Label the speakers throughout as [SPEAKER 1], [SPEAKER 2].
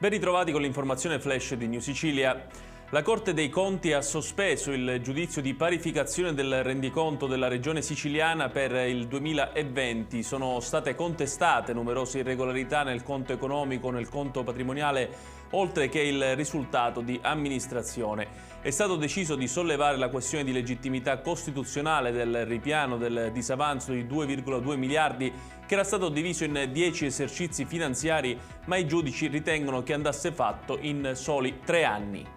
[SPEAKER 1] Ben ritrovati con l'informazione flash di New Sicilia. La Corte dei Conti ha sospeso il giudizio di parificazione del rendiconto della Regione Siciliana per il 2020. Sono state contestate numerose irregolarità nel conto economico, nel conto patrimoniale, oltre che il risultato di amministrazione. È stato deciso di sollevare la questione di legittimità costituzionale del ripiano del disavanzo di 2,2 miliardi che era stato diviso in 10 esercizi finanziari, ma i giudici ritengono che andasse fatto in soli 3 anni.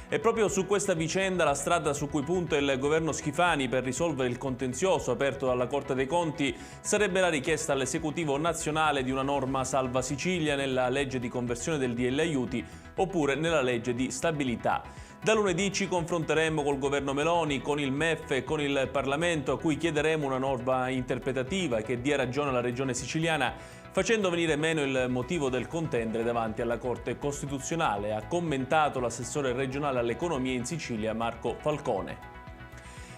[SPEAKER 1] E proprio su questa vicenda la strada su cui punta il governo Schifani per risolvere il contenzioso aperto dalla Corte dei Conti sarebbe la richiesta all'esecutivo nazionale di una norma salva Sicilia nella legge di conversione del DL Aiuti oppure nella legge di stabilità. Da lunedì ci confronteremo col governo Meloni, con il MEF e con il Parlamento, a cui chiederemo una norma interpretativa che dia ragione alla Regione siciliana, facendo venire meno il motivo del contendere davanti alla Corte Costituzionale, ha commentato l'assessore regionale all'economia in Sicilia Marco Falcone.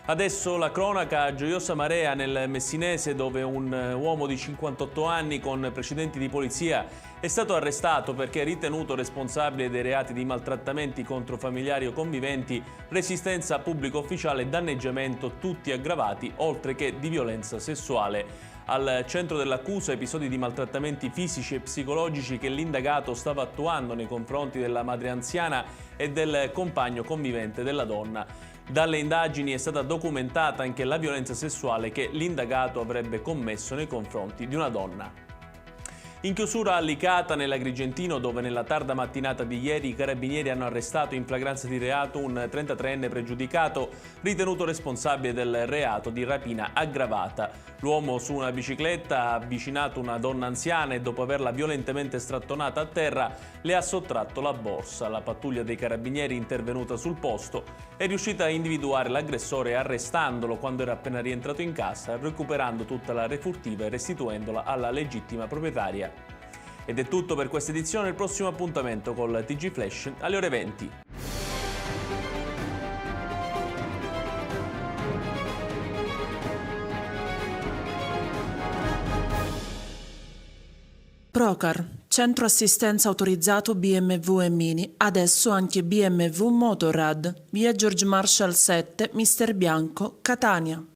[SPEAKER 1] Adesso la cronaca a Gioiosa Marea nel Messinese, dove un uomo di 58 anni con precedenti di polizia è stato arrestato perché è ritenuto responsabile dei reati di maltrattamenti contro familiari o conviventi, resistenza a pubblico ufficiale e danneggiamento, tutti aggravati, oltre che di violenza sessuale. Al centro dell'accusa episodi di maltrattamenti fisici e psicologici che l'indagato stava attuando nei confronti della madre anziana e del compagno convivente della donna. Dalle indagini è stata documentata anche la violenza sessuale che l'indagato avrebbe commesso nei confronti di una donna. In chiusura a Licata, nell'Agrigentino, dove nella tarda mattinata di ieri i carabinieri hanno arrestato in flagranza di reato un 33enne pregiudicato ritenuto responsabile del reato di rapina aggravata. L'uomo su una bicicletta ha avvicinato una donna anziana e dopo averla violentemente strattonata a terra le ha sottratto la borsa. La pattuglia dei carabinieri intervenuta sul posto è riuscita a individuare l'aggressore arrestandolo quando era appena rientrato in casa, recuperando tutta la refurtiva e restituendola alla legittima proprietaria. Ed è tutto per questa edizione, il prossimo appuntamento col TG Flash alle ore 20.
[SPEAKER 2] Procar, centro assistenza autorizzato BMW e Mini, adesso anche BMW Motorrad, via George Marshall 7, Mister Bianco, Catania.